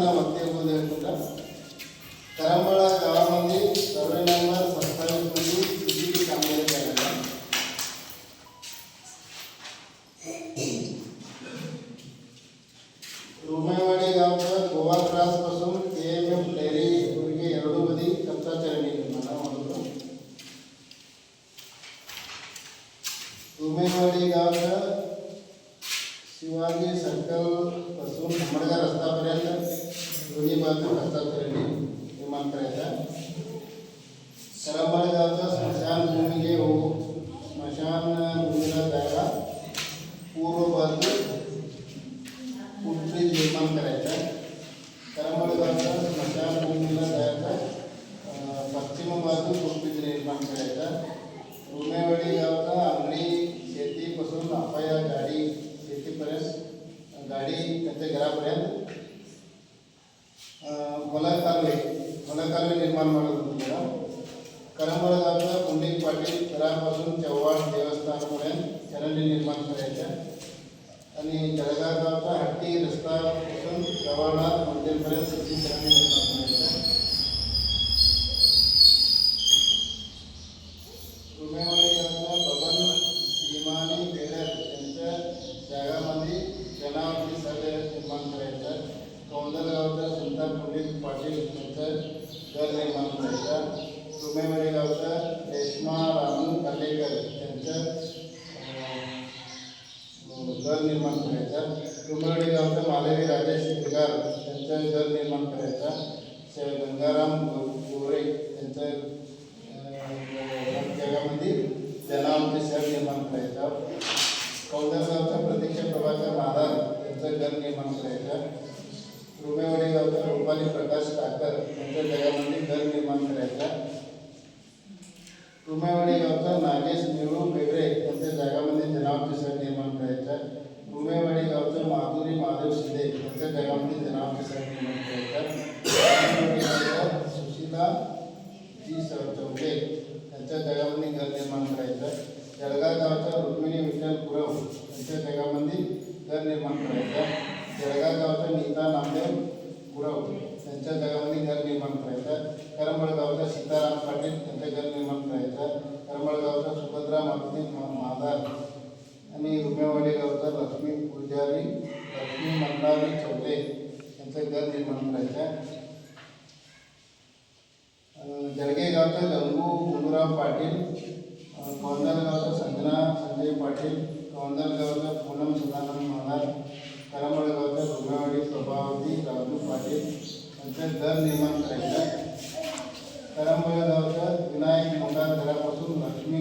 तुम्हाला वक्तव्य बोलू करंबळा गावामध्ये सर्वे नंबर 27 मध्ये किती कामगिरी केलेली आहे. रुमेवाडी गावचा गोवा क्रॉस पासून KMF डेअरी वರೆಗೆ ಎರಡು ಬದಿ ಕಚ್ಚಾ ಚರಂಡಿ ನಿರ್ಮಾಣ ಮಾಡಿದ್ರು. रुमेवाडी गावचा शिवाजी सर्कल पासून उमरगा रस्तापर्यंत दोन्ही बाजू कच्चा चರಂಡಿ निर्माण करायचा. करंबळा गावचा स्मशान भूमीಗೆ ಹೋಗು स्मशान भूमीला जायला पूर्व बाजू पुटरी निर्माण करायचा. करंबळा गावचा स्मशान भूमीला जायचा पश्चिम बाजू पुटरी निर्माण करायचा. रुमेवाडी गावचा अंगडी शेतीपासून अपाया गाडी शेतीपर्यंत गाडी त्यांच्या घरापर्यंत ಹೊಲ ಕಾಲುವೆ ನಿರ್ಮಾಣ ಮಾಡೋದು. करंबळा गावचा पुंडलिक पाटील घरापासून चव्हाण देवस्थानापर्यंत चರಂಡಿ निर्माण करायचं. आणि जळगाव गावचा हट्टी रस्तापासून जवाहरनाथ मंदिरपर्यंत चರಂಡಿ निर्माण करायचं. रुमेवाडी गावचा बबन भीमानी बेडर यांच्या जागामध्ये जनावरांची सभा निर्माण करायचं. कौंदल गावचा सुलतान पुंडलिक पाटील यांचं घर निर्माण करायचं. रुमेवाडी गावचा रेश्मा रामू कालेकर यांचं घर निर्माण करायचं. रुमेवाडी गावचा मालवी राजेश हिरगार यांचं घर निर्माण करायचं. गंगाराम गोरे यांचं जगामध्ये जनावरांची शहर निर्माण करायचं. कौंदल गावचा प्रतीक्षा प्रभाकर महाराज यांचं घर निर्माण करायचं. रुमेवाडी गावचा रुपाली प्रकाश ठाकर यांच्या जगामध्ये घर निर्माण करायचं. रुमेवाडी गावचा नागेश निळू बेगरे यांच्या जागामध्ये जनावरांची शहर निर्माण करायचं. रुमेवाडी गावचा माधुरी महादेव शिंदे यांच्या जगामध्ये जनावरांची शहर निर्माण करायचं. सुशीला जी चौके यांच्या जगामध्ये घर निर्माण करायचं. जळगाव गावचा रुक्मिणी विठ्ठल गुरव यांच्या जगामध्ये घर निर्माण करायचं. जळगाव गावचा नीता नामदेव गुरव यांच्या जगामध्ये घर निर्माण करायचं. करंबळा गावचा सीताराम पाटील यांचं घर निर्माण करायचं. करंबळा गावचा सुभद्रा मारुती महादार आणि रुमेवाडी गावचा लक्ष्मी पुजारी लक्ष्मी मंडारी चौले यांचं घर निर्माण करायचं. जळगे गावचा गंगू गुंडूराव पाटील, कौंदल गावचा संजना संजय पाटील, कौंदल गावचा पूनम सदानंद महाराज, करंबळा गावचा रुमेवाडी प्रभावती राजू पाटील यांचं घर निर्माण करायचं. करंबळा गावचा विनायक मोंडार घरापासून लक्ष्मी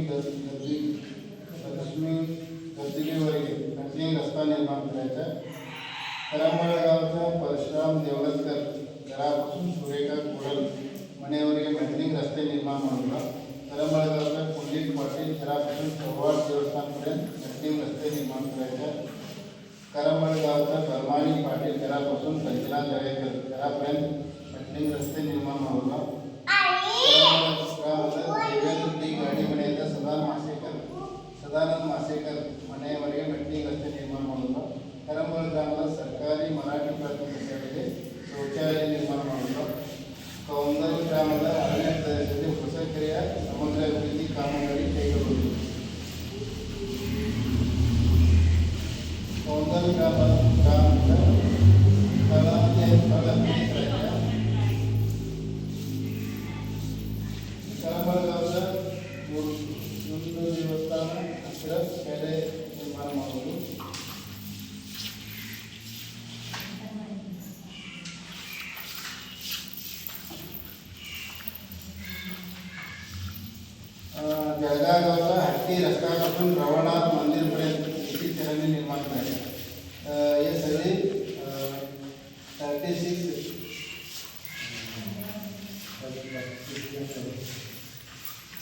गद्दिलीवರೆಗೆ कटिंग रस्ता निर्माण करायचा. करंबळा गावचा परशुराम देवलतकर घरापासून सुरेखा कोरल मनेवರೆಗೆ मेटलिंग रस्ते निर्माण ಮಾಡಿದ್ರು. करंबळा गावचा पुंडलिक पाटील घरापासून चव्हाण देवस्थानपर्यंत मेटलिंग रस्ते निर्माण करायचे. करंबळा गावचा परमाणी पाटील घरापासून कंचना जळेकर घरापर्यंत मेटलिंग रस्ते निर्माण ಮಾಡಿದ್ರು. देवेंद्र डी गाडी ಮನೆಯಿಂದ सदानंद मासेकर ಮನೆಯವರೆಗೆ मेटलिंग रस्ते निर्माण ಮಾಡಿದ್ರು. करंबळा ಗ್ರಾಮದ ಸರ್ಕಾರಿ ಮರಾಠಿ ಪ್ರಾಥಮಿಕ ಶಾಲೆಗೆ ಶೌಚಾಲಯ ನಿರ್ಮಾಣ ಮಾಡಿದ್ರು. ಕೌಂದಲ್ ಗ್ರಾಮದ ಅರಣ್ಯ ಪ್ರದೇಶದಲ್ಲಿ ಹೊಸ ಕೆರೆಯ ಸಮಗ್ರ ಅಭಿವೃದ್ಧಿ ಕಾಮಗಾರಿ ಕೈಗೊಳ್ಳುವುದು. कौंदल ग्रामದ करंबळा गावचा ದೇವಸ್ಥಾನ ಹತ್ತಿರ ಕೆರೆ ನಿರ್ಮಾಣ ಮಾಡುವುದು. जळगाव गावचा हट्टी रस्त्यापासून रवळनाथ मंदिरपर्यंत किती चरणी निर्माण करायचे. हे सगळे 36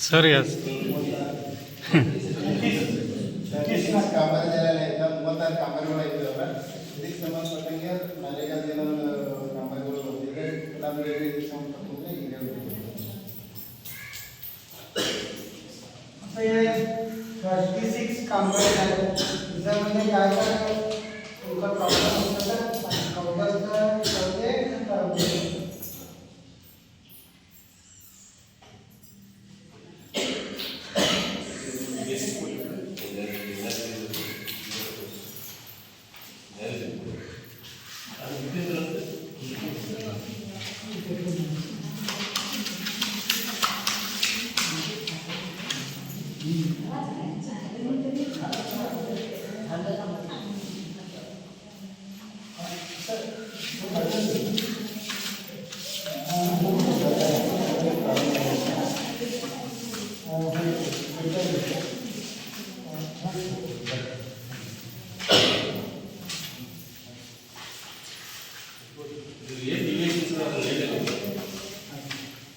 सर यस ಕಾಮಗಾರಿ ಎಲ್ಲ 36 ಕಾಮಗಾರಿಗಳು ಇದ್ದಾವೆ. ಇದಕ್ಕೆ ಸಂಬಂಧಪಟ್ಟಂಗೆ ನರೇಗಾ ಕಾಮಗಾರಿಗಳು ಬಂದಿದೆ. ನಮಗೆ ಇದಕ್ಕೆ ಸಂಬಂಧಪಟ್ಟಂಗೆ ಈಗ ಹೇಳ್ತೀವಿ 36 कामगार झाले. त्यामध्ये काय काय प्रॉब्लेम होता तर कामगारांना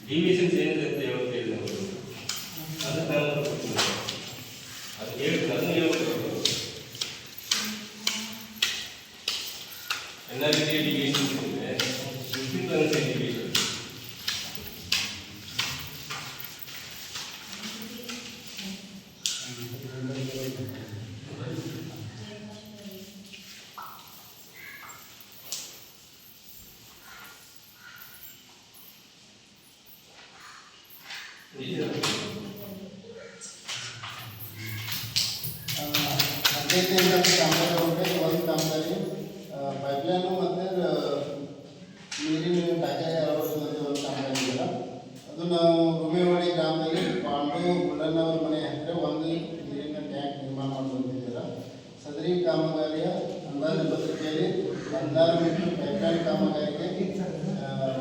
ಡಿವಿಷನ್ಸ್ ಏನಿದೆ ಅಂತ ಹೇಳಿದೆ ಅದಕ್ಕೆ ಅದು ಹೇಳಿದ್ರು ಅದನ್ನು ಹೇಳ್ಬೇಕು NRC ಡಿವಿಷನ್ಸ್ ಇದೆ 15% ಡಿವಿಷನ್ ಕಾಮಗಾರಿ ಒಂದು ಕಾಮಗಾರಿ ಪೈಪ್ಲೈನು ಮತ್ತು ನೀರಿನ ಟ್ಯಾಂಕರ್ ಅಳವಡಿಸುವಂಥ ಒಂದು ಕಾಮಗಾರಿ ಇದೆಯಲ್ಲ ಅದು ನಾವು ರುಮೇವಾಡಿ ಗ್ರಾಮದಲ್ಲಿ ಪಾಂಡು ಗುಳ್ಳಣ್ಣವ್ರ ಮನೆ ಹತ್ತಿರ ಒಂದು ನೀರಿನ ಟ್ಯಾಂಕ್ ನಿರ್ಮಾಣ ಮಾಡುವಂತಿದ್ದೀರ. ಸದರಿ ಕಾಮಗಾರಿಯ ಅಂದಾಜು ಪತ್ರಿಕೆಯಲ್ಲಿ 16 ಮೀಟರ್ ಪೈಪ್ಲೈನ್ ಕಾಮಗಾರಿಗೆ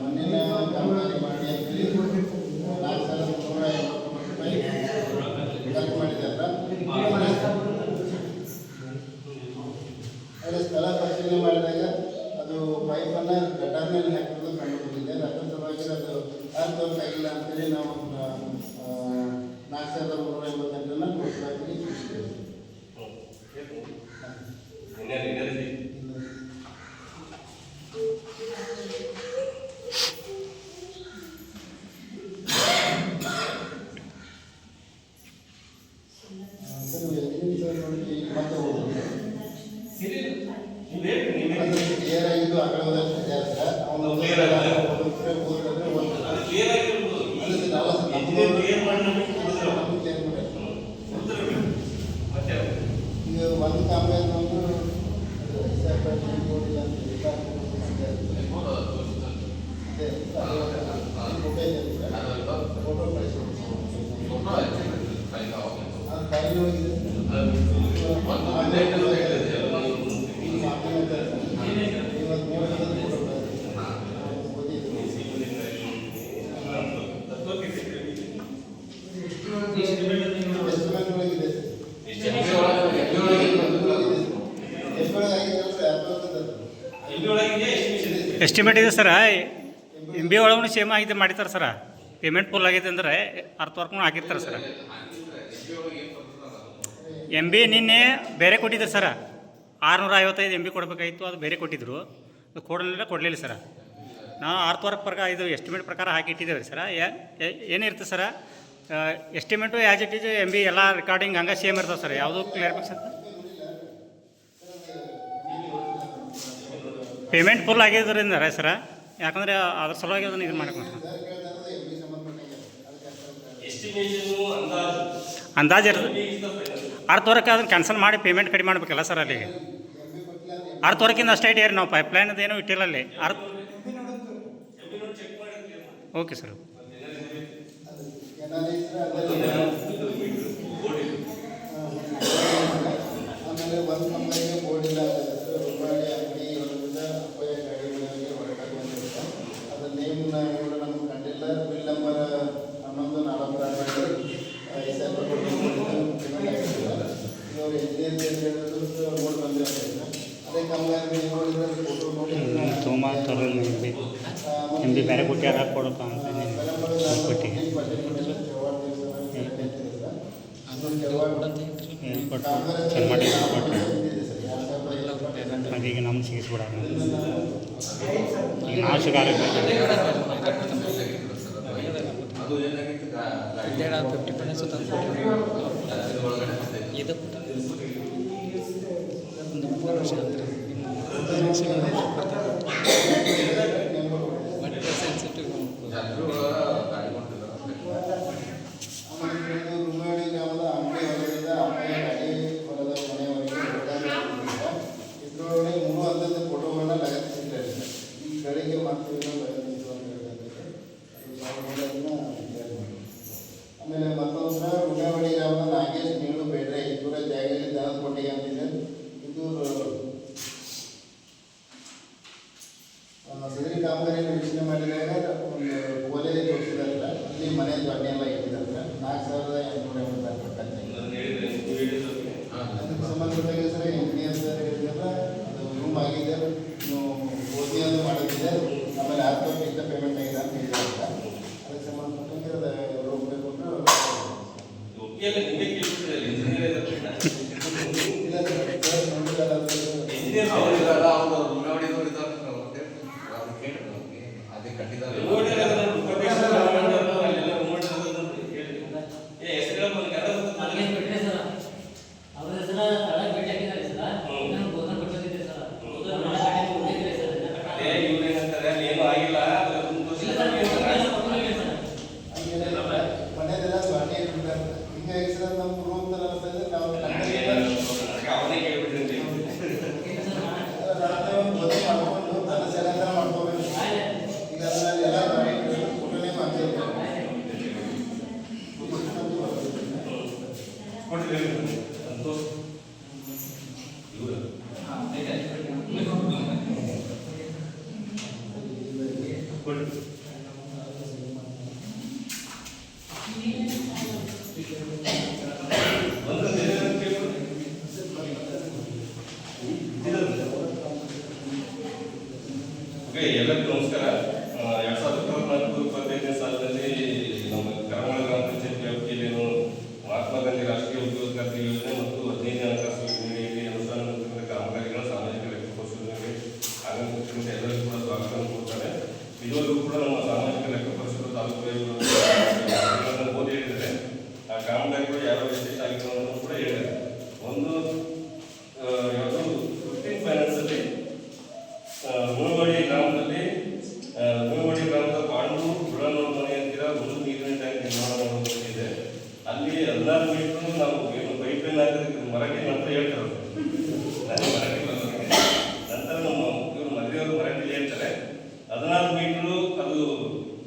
ಮಣ್ಣಿನ ಕಾಮಗಾರಿ ಮಾಡಿ ಅಂತೇಳಿ 4,350 ರೂಪಾಯಿ ಖರ್ಚು ಮಾಡಿದ್ದಾರ. ಅದರ ಸ್ಥಳ ಪರಿಶೀಲನೆ ಮಾಡಿದಾಗ ಅದು ಪೈಪನ್ನು ಗಟಾರ್ನಲ್ಲಿ ಹಾಕಿರೋದು ಕಂಡು ಬಂದಿದೆ. ಅದರ ಸಲುವಾಗಿ ಅದು ಅರ್ಥವರ್ಕ್ ಆಗಿಲ್ಲ ಅಂತೇಳಿ ನಾವು 4,358 ಕೊಡ್ಸಲಾಗಿ ತಿಳಿಸಿದ್ದೇವೆ. ಮತ್ತೆ ಕ್ಲಿಯರ್ ಆಗಿದ್ದು ಆ ಕಡೆ ಹೋದಷ್ಟು ಜಾಸ್ತಿ ಅವನು ಈಗ ಒಂದು ಕಾಮಗಾರಿ ಒಂದು ಫೋಟೋ ಅದು ಫೈಲ್ ಹೋಗಿದೆ. ಎಸ್ಟಿಮೇಟ್ ಇದೆ ಸರ. MB ಒಳಗೂ ಸೇಮ್ ಆಗಿದೆ ಮಾಡಿತಾರೆ ಸರ. ಪೇಮೆಂಟ್ ಫುಲ್ ಆಗಿದೆ ಅಂದರೆ ಅರ್ಥವರ್ಕ್ನು ಹಾಕಿರ್ತಾರೆ ಸರ. MB ನಿನ್ನೆ ಬೇರೆ ಕೊಟ್ಟಿದ್ರು ಸರ. 655 MB ಕೊಡಬೇಕಾಗಿತ್ತು, ಅದು ಬೇರೆ ಕೊಟ್ಟಿದ್ದರು. ಅದು ಕೊಡಲಿಲ್ಲ ಸರ. ನಾವು ಅರ್ಥವರ್ಕ್ ಪ್ರಕಾರ ಇದು ಎಸ್ಟಿಮೇಟ್ ಪ್ರಕಾರ ಹಾಕಿ ಇಟ್ಟಿದ್ದೇವೆ ರೀ ಸರ. ಏನಿರ್ತದೆ sir, estimate as it is MB ಎಲ್ಲ ರೆಕಾರ್ಡಿಂಗ್ ಹಂಗೆ ಸೇಮ್ ಇರ್ತದೆ ಸರ್. ಯಾವುದು ಕ್ಲಿಯರ್ ಬೇಕು ಸರ್. ಪೇಮೆಂಟ್ ಫುಲ್ ಆಗಿದ್ದರಿಂದ ರೀ ಸರ. ಯಾಕಂದರೆ ಅದ್ರ ಸಲುವಾಗಿ ಅದನ್ನು ಇದು ಮಾಡಕ್ಕೆ ಅಂದಾಜು ಇರ್ತದೆ. ಅರ್ಥವರ್ಕ್ ಅದನ್ನು ಕ್ಯಾನ್ಸಲ್ ಮಾಡಿ ಪೇಮೆಂಟ್ ಕಡಿಮೆ ಮಾಡಬೇಕಲ್ಲ ಸರ್. ಅಲ್ಲಿಗೆ ಅರ್ಥವರ್ಕಿಂದ ಅಷ್ಟೇ ಇಟ್ಟಿರಿ ನಾವು. ಪೈಪ್ಲೈನದು ಏನೂ ಇಟ್ಟಿಲ್ಲ ಅಲ್ಲಿ. Okay sir. ಆಮೇಲೆ ಒಂದು ಕಂಪನಿಗೆ ಬೋರ್ಡ್ ಇಲ್ಲ ರೂಪಾಯಿ ಅಂಗಡಿ ಗಾಡಿ ಹೊರಟಾಗಿ ಬಂದಿರುತ್ತೆ. ಅದರ ನೇಮ್ನ ಕೂಡ ನಮ್ಗೆ ಕಂಡಿಲ್ಲ. ಬಿಲ್ ನಂಬರ್ 1146 ಇವರು ಇಂಜಿನಿಯರ್ ಬೋರ್ಡ್ ಬಂದಿರುತ್ತೆ. ಅದೇ ಕಾಮಗಾರಿ ನೋಡಿದ್ರೆ ಫೋಟೋ ನೋಡಿ MB ಬೇರೆ ಕೊಟ್ಟಾರ ಕೊಡಪ್ಪ ಅಂತ ಕೊಟ್ಟು ಚೆಂದ ಮಾಡಿ ಕೊಟ್ಟರೆ ಅದೀಗ ನಮ್ಗೆ ಸಿಗಿಸ್ಬಿಡ. ಈಗ ನಾವು ಸಿಗಾಗಬೇಕು. 50% ಇದು ಒಂದು 3 ವರ್ಷ ಅಂದರೆ ಸೆನ್ಸಿಟಿವ್ ರುಮೇವಾಡಿ ಗ್ರಾಮದ ಅಂಗಡಿ ಹೊಲದಿಂದ ಅಮ್ಮಯ್ಯ ಗಾಡಿ ಹೊಲದ ಮನೆಯವರೆಗೆ ಇದರೊಳಗೆ 3 ಹಂತದ ಫೋಟೋಗಳನ್ನ ಲಗತ್ತಿಸಿದ್ದಾರೆ. ಈ ಗಳಿಗೆ ಮತ್ತು ಆಮೇಲೆ ಮತ್ತೊಂದು ಸಹ ರುಮೇವಾಡಿ ಗ್ರಾಮದ ನಾಗೇಶ್ ನೀಳು ಬೇಡ್ರೆ ಇವರ ಜಾಗದಲ್ಲಿ ದನದ ಕೊಟ್ಟಿಗೆ ಅಂತಿದೆ. ಇದು ಸದರಿ ಕಾಮಗಾರಿ ವೀಕ್ಷಣೆ ಮಾಡಿದಾಗ ಒಂದು ಓಲೆ ತೋರಿಸಿದಾರಲ್ಲ ಅಲ್ಲಿ ಮನೆ ಧ್ವನಿ ಎಲ್ಲ ಇಟ್ಟಿದ್ದಾರೆ 4,880 ಅದನ್ನ ಹೇಳಿದ್ರೆ ನೀವು ಹೇಳಿದ್ರೆ ಅದಕ್ಕೆ ಸಂಬಂಧಪಟ್ಟಾಗ ಸರ್ ಇಂಜಿನಿಯರ್ ಸರ್ ಹೇಳಿದ್ರಲ್ಲ ಅದು ರೂಮ್ ಆಗಿದೆ ನೀವು ಓದಿ ಅದು ಮಾಡೋದಿದೆ ಆಮೇಲೆ ಆತ್ಮಕ್ಕಿಂತ ಪೇಮೆಂಟ್ ಆಗಿದೆ ಅಂತ ಹೇಳಿದಾರೆ ಅದಕ್ಕೆ ಸಂಬಂಧಪಟ್ಟಂಗೆ ಅದು ರೂಮ್ ಬೇಕು ಅಂದ್ರೆ ಒಪ್ಪಿಗೆಲ್ಲ ನಿಮಗೆ ಕೇಳ್ಬಿಟ್ಟಿದೆ ಇಂಜಿನಿಯರ್ ಇಲ್ಲ ಸರ್ ನೋಡಿದಾರ ಇಂಜಿನಿಯರ್ ಮನೆಯದೆಲ್ಲ ಧ್ವನಿ ಇಟ್ಟಿದ್ದಾರೆ ಹಿಂಗಾಗಿ ಸರ್ ನಮ್ಮ ರೂಮ್ ತರ ಇದೆ ನಾವು ಅವನೇ ಕೇಳ್ಬಿಟ್ಟಿರ್ತೀವಿ ರಾತ್ರಿ ಒಂದು ಮದುವೆ ಮಾಡ್ಕೊಂಡು ತನ್ನ ಸೆಲೆಂದ್ರ ಮಾಡ್ಕೋಬೇಕು ಈಗ ಅದರಲ್ಲಿ ಎಲ್ಲ ಫೋಟೋನೇ ಮಾಡ್ತಿರ್ತಾರೆ ಎಲ್ಲರಿಗೂ ನಮಸ್ಕಾರ. 2024-25ನೇ ಸಾಲಿನಲ್ಲಿ ನಮ್ಮ ಕರಾವಳಿ ಗ್ರಾಮ ಪಂಚಾಯತ್ ವ್ಯಾಪ್ತಿಯಲ್ಲಿ ಮಹಾತ್ಮ ಗಾಂಧಿ ರಾಷ್ಟ್ರೀಯ ಉದ್ಯೋಗಕ್ರಾಂತಿ ಯೋಜನೆ ಮತ್ತು 15ನೇ ಹಣಕಾಸು ಯೋಜನೆಯಲ್ಲಿ ಅನುಷ್ಠಾನಗೊಳಿಸಿದ ಕಾಮಗಾರಿಗಳ ಸಾಮಾಜಿಕ ಲೆಕ್ಕ ಪರಿಶೋಧನೆಗೆ ಆಗಮಿಸಿದ ಎಲ್ಲರಿಗೂ ಕೂಡ ಸ್ವಾಗತ ಕೊಡ್ತಾರೆ. ಇದುವರೆಗೂ ಕೂಡ ನಮ್ಮ ಸಾಮಾಜಿಕ ಲೆಕ್ಕ ಪರಿಶೋಧನೆ ತಾಲೂಕು ಓದಿ ಹೇಳಿದರೆ ಆ ಕಾಮಗಾರಿಗಳು ಯಾವ ಎಷ್ಟೆಷ್ಟಾಗಿವೆ ಅನ್ನೋದನ್ನು ಕೂಡ ಹೇಳಿದ್ದಾರೆ. ಒಂದು 15 ಫೈನಾನ್ಸಲ್ಲಿ ಮುಳುವಡಿ ಗ್ರಾಮದ ಪಾಂಡು ಬುಡನೂರು ಮನೆ ಹತ್ತಿರ ಒಂದು ನೀರಿನ ಟ್ಯಾಂಕ್ ನಿರ್ಮಾಣ ಮಾಡಬೇಕಿದೆ. ಅಲ್ಲಿ 16 ಮೀಟರ್ ನಾವು ಏನು ಪೈಪ್ ಲೈನ್ ಹಾಕಿದ್ರೆ ಮರಾಠಿ ನಂತರ ಹೇಳ್ತಾರೆ ನನಗೆ ಮರಾಠಿ ಬರೋದಕ್ಕೆ ನಂತರ ನಮ್ಮ ಇವರು ಮದುವೆಯವರು ಮರಾಠಿಲಿ ಹೇಳ್ತಾರೆ 16 ಮೀಟರು ಅದು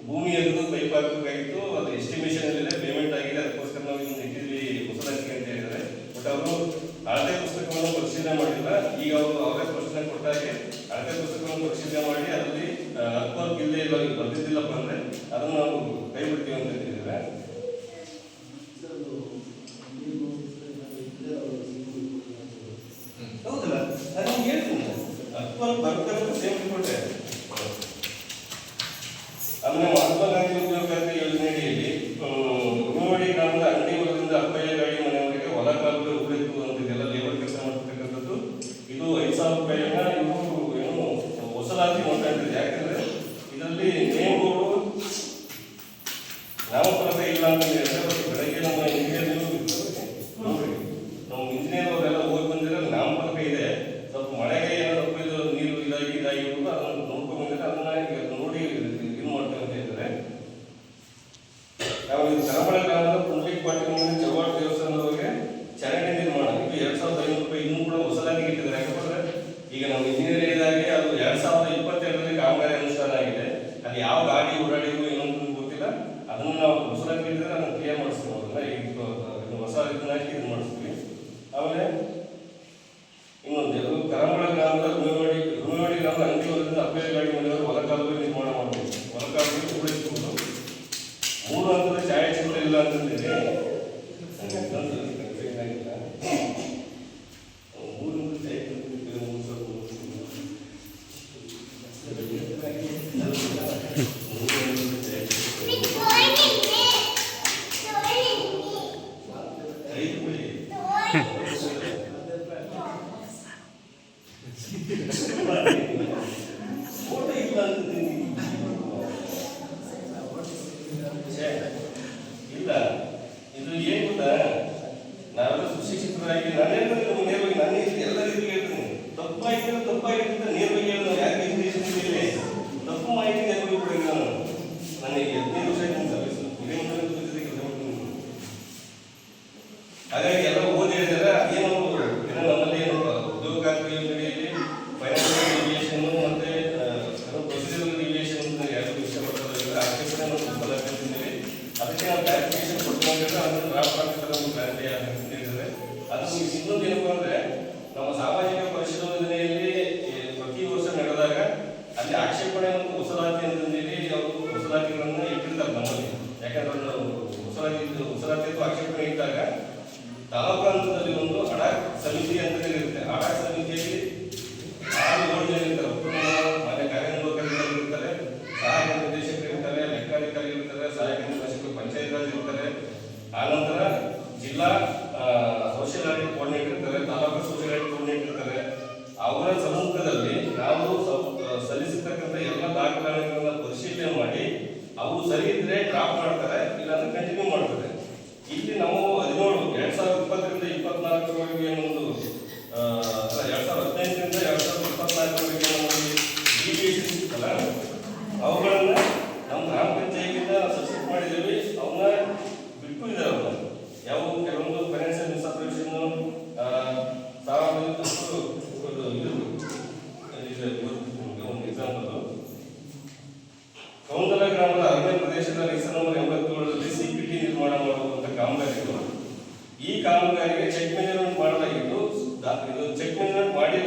ಭೂಮಿ ಎದ್ದು ಪೈಪ್ ಹಾಕಬೇಕಾಗಿತ್ತು. ಅದು ಎಸ್ಟಿಮೇಷನ್ ಇದೆ, ಪೇಮೆಂಟ್ ಆಗಿದೆ. ಅದಕ್ಕೋಸ್ಕರ ನಾವು ಇದನ್ನು ಇಟ್ಟಿದ್ವಿ ಹೊಸದಾಗಿ ಅಂತ ಹೇಳಿದ್ದಾರೆ. ಬಟ್ ಅವರು ಹಳತೆ ಪುಸ್ತಕವನ್ನು ಪರಿಶೀಲನೆ ಮಾಡಿಲ್ಲ. ಈಗ ಅವರು ಅವರೇ ಸ್ಪಷ್ಟನೆ ಕೊಟ್ಟಾಗೆ ಹಳತೆ ಪುಸ್ತಕವನ್ನು ಪರಿಶೀಲನೆ ಮಾಡಿ ಅದರಲ್ಲಿ ಅಕ್ಬರ್ ಇಲ್ಲೇ ಇಲ್ಲ ಬರ್ತಿದ್ದಿಲ್ಲಪ್ಪ ಅಂದರೆ ಅದನ್ನು ನಾವು ಕೈ ಬಿಡ್ತೀವಿ ಅಂತ ಹೇಳಿದ್ದಾರೆ. ಹೌದಲ್ಲ, ನಾನು ಹೇಳ್ತೀನಿ ಅಕ್ಬರ್ ಬರ್ತಾರೆ ಸೇಮ್ ಕೊಟ್ಟೆ. ಆಮೇಲೆ ಮಹಾತ್ಮ ಗಾಂಧಿ ಉದ್ಯೋಗಕ್ರಾಂತಿ ಯೋಜನೆಯಲ್ಲಿ ಮುಳುವಡಿ ಗ್ರಾಮದ ಅಂಗಡಿ ಹೊಲದಿಂದ ಅಪ್ಪಯ್ಯ ಗಾಡಿ ಮನೆಯವರೆಗೆ ಹೊಲ ಕಾಲುವೆ ಉಳಿತು ಅಂತಿದೆಲ್ಲ ಲೇಬರ್ ಕೆಲಸ ಮಾಡ್ತಕ್ಕಂಥದ್ದು. ಇದು 5,000 ರೂಪಾಯಿಯನ್ನ ಇವರು ಏನು ಹೊಸಲಾತಿ ಮಾತಾಡ್ತಿದೆ. ಯಾಕಂದ್ರೆ ಇದರಲ್ಲಿ ನೇಮಗಳು ನಾಮಫಲಕ ಇಲ್ಲ ಅಂತ ಹೇಳಿದ್ರೆ ಬೆಳಗ್ಗೆ ನಮ್ಮ ಇಂಜಿನಿಯರ್ ನೋಡ್ರಿ, ನಮ್ಮ ಇಂಜಿನಿಯರ್ ಅವರೆಲ್ಲ ಹೋಗಿ ಬಂದಿರೋ ನಾಮಫಲಕ ಇದೆ. ಸ್ವಲ್ಪ ಮಳೆಗೆ ಏನೋ ಇದು ನೀರು ಇದಾಗಿ ಅದನ್ನು ನೋಡ್ಕೊಂಡು ಬಂದಿದ್ರೆ ಅದನ್ನ ನೋಡಿ ಇದು ಮಾಡ್ತೇವೆ ಅಂತ ಹೇಳಿದ್ದಾರೆ. ನಾವು ಇದು ಕರಾವಳಿ ಗ್ರಾಮದ ಪುಂಡ್ಲಿಕ್ ಪಾಟೀಲ್ ಚೌವಾಡ್ ದೇವಸ್ಥಾನದವರೆಗೆ ಚರಂಡಿ ನಿರ್ಮಾಣ ಇದು 2,500 ರೂಪಾಯಿ ಇನ್ನೂ ಕೂಡ ಹೊಸದಾಗಿ ಇಟ್ಟಿದ್ದಾರೆ. ಯಾಕಂದ್ರೆ ಈಗ ನಾವು ಇಂಜಿನಿಯರ್ ಹೇಳಿದಾಗೆ ಅದು 2022ರಲ್ಲಿ ಕಾಮಗಾರಿ ಅನುಷ್ಠಾನ ಆಗಿದೆ. ಅದು ಯಾವ ಗಾಡಿ ಓಡಾಡಿದ್ರು ಏನಂತ ಗೊತ್ತಿಲ್ಲ. ಅದನ್ನು ನಾವು ಹೊಸದಾಗಿ ಇಟ್ಟಿದ್ರೆ ಅದನ್ನು ಕ್ಲಿಯರ್ ಮಾಡಿಸ್ತೀವಿ. ಅದನ್ನ ಹೊಸ ಇದನ್ನ ಹಾಕಿ ಇದು ಮಾಡಿಸ್ತೀವಿ. ಆಮೇಲೆ ಇನ್ನೊಂದು ಕರಾವಳಿ ಗ್ರಾಮದ ರುಮೇವಾಡಿ ಗ್ರಾಮದ ಅಂಗಡಿ ಹೊಲದಿಂದ ಅಪ್ಪಯ್ಯ ಗಾಡಿ ಮನೆಯವರು ಹೊಲ ಕಾಲುವೆ ನಿರ್ಮಾಣ ಮಾಡಬೇಕು. ಹೊಲ ಕಾಲುವೆ ಉಳಿಸಬಹುದು. 3 ಹಂತದ ಛಾಯಾಚಿತ್ರ ಇಲ್ಲ ಅಂತಂದೇಳಿ ಇಲ್ಲ. ಇದು ಏನು ಗೊತ್ತಾ, ನಾವೆಲ್ಲ ಸುಶಿಕ್ಷಿತರಾಗಿ ನೇರವಾಗಿ ನಾನೇ ಎಲ್ಲ ರೀತಿಗೆ ಹೇಳ್ತೀನಿ. ತಪ್ಪಾಗಿರ್ತ ನೇರವಾಗಿ ಹೇಳೋದು ಯಾಕೆ ಇಂಗ್ಲೀಷ್ ತಪ್ಪು ಮಾಹಿತಿ ನೆನಪು ಕೊಡಿ. ನಾನು ನನಗೆ 15 ವರ್ಷ ಆಯ್ತು ಸರ್ವಿಸ್ ಹಾಗಾಗಿ ಎಲ್ಲ ಓದಿ ಹೇಳಿದ್ರೆ ಏನೋ ನಮ್ಮಲ್ಲಿ ಏನು ಉದ್ಯೋಗಕ್ರಾಂತಿ ಯೋಜನೆಯಲ್ಲಿ ಫೈನಾನ್ಷಿಯಲ್ ಡಿವಿಯೇಷನ್ ಮತ್ತೆ ಪ್ರೊಸೀಜರಲ್ ಡಿವಿಯೇಷನ್ ಎರಡು ವಿಷಯ ಬರ್ತದೆ. ಅದಕ್ಕೆ ನಾವು ಕ್ಲಾರಿಫಿಕೇಶನ್ ಕೊಟ್ಟು ಅದನ್ನು ಡ್ರಾಫ್ಟ್ ಆಗ್ತದೆ ಕ್ಲಾರಿಟಿ ಹೇಳಿದರೆ ಅದು ಇನ್ನೊಂದು ಆಕ್ಷೇಪಣೆ ಮತ್ತು ವಸೂಲಾತಿ ಅಂತಂದೇಳಿ ಅವರು ವಸೂಲಾತಿಗಳನ್ನ ಇಟ್ಟಿರ್ತಾರೆ ನಮ್ಮಲ್ಲಿ. ಯಾಕಂದ್ರೆ ವಸೂಲಾತಿ ಅಥವಾ ಆಕ್ಷೇಪಣೆ ಇದ್ದಾಗ ತಾಲೂಕು ಹಂತದಲ್ಲಿ ಒಂದು ಅಡಾಕ್ ಸಮಿತಿ ಅಂತ ಇರುತ್ತೆ. ಅಡಾಕ್ ಸಮಿತಿಯಲ್ಲಿ 6-7 ಜನ ಇರ್ತಾರೆ. ಮಾನ್ಯ ಕಾರ್ಯನಿರ್ವಾಹಕರು ಇರ್ತಾರೆ, ಸಹಾಯಕ ನಿರ್ದೇಶಕರು ಇರ್ತಾರೆ, ಲೆಕ್ಕಾಧಿಕಾರಿ ಇರ್ತಾರೆ, ಸಹಾಯಕ ನಿರ್ದೇಶಕರು ಪಂಚಾಯತ್ ರಾಜ್ ಇರ್ತಾರೆ. ಆನಂತರ ಜಿಲ್ಲಾ ಸೋಷಿಯಲ್ ಆಡಿಟ್ ಕೋಆರ್ಡಿನೇಟರ್ ಇರ್ತಾರೆ, ತಾಲೂಕು ಸೋಷಿಯಲ್ ಆಡಿಟ್ ಕೋಆರ್ಡಿನೇಟರ್ ಇರ್ತಾರೆ. ಅವರ ಸಮ್ಮುಖದಲ್ಲಿ ನಾವು ಸಲ್ಲಿಸತಕ್ಕಂಥ ಎಲ್ಲ ದಾಖಲಾತಿಗಳನ್ನ ಪರಿಶೀಲನೆ ಮಾಡಿ ಅವು ಸರಿ ಇದ್ರೆ ಡ್ರಾಫ್ಟ್ ಮಾಡ್ತಾರೆ, ಇಲ್ಲಾಂದ್ರೆ ಕಂಟಿನ್ಯೂ ಮಾಡ್ತಾರೆ. ಇಲ್ಲಿ ನಾವು 2020ರಿಂದ 2024 ಒಂದು 2015ರಿಂದ 2024 ಡಿವಿಯೇಷನ್ ಇತ್ತಲ್ಲ, ಅವುಗಳನ್ನ ನಮ್ಮ ಗ್ರಾಮ ಪಂಚಾಯತಿಯಿಂದ ಸಬ್ಸಿಟ್ ಮಾಡಿದ್ದೀವಿ. ಅವನ್ನ ಬಿಟ್ಟು ಇದ್ದಾರೆ. ಅವನ್ನ ಯಾವ ಕೆಲವೊಂದು ಫೈನಾನ್ಷಿಯಲ್ ಮಿಸ್ಅಪ್ರೋಪ್ರಿಯೇಷನ್ ಒಂದು ಎಕ್ಸಾಂಪಲ್, ಕೌಂದಲ ಗ್ರಾಮದ ಅರಣ್ಯ ಪ್ರದೇಶದ ಹೆಸರು ನಂಬರ್ 87ರಲ್ಲಿ CPT ನಿರ್ಮಾಣ ಮಾಡುವಂತ ಕಾಮಗಾರಿಗಳು. ಈ ಕಾಮಗಾರಿಗೆ ಚೆಕ್ ಮೆಜರ್ಮೆಂಟ್ ಮಾಡಲಾಗಿದ್ದು, ಇದು ಚೆಕ್ ಮೆಜರ್ಮೆಂಟ್ ಮಾಡಿಲ್ಲ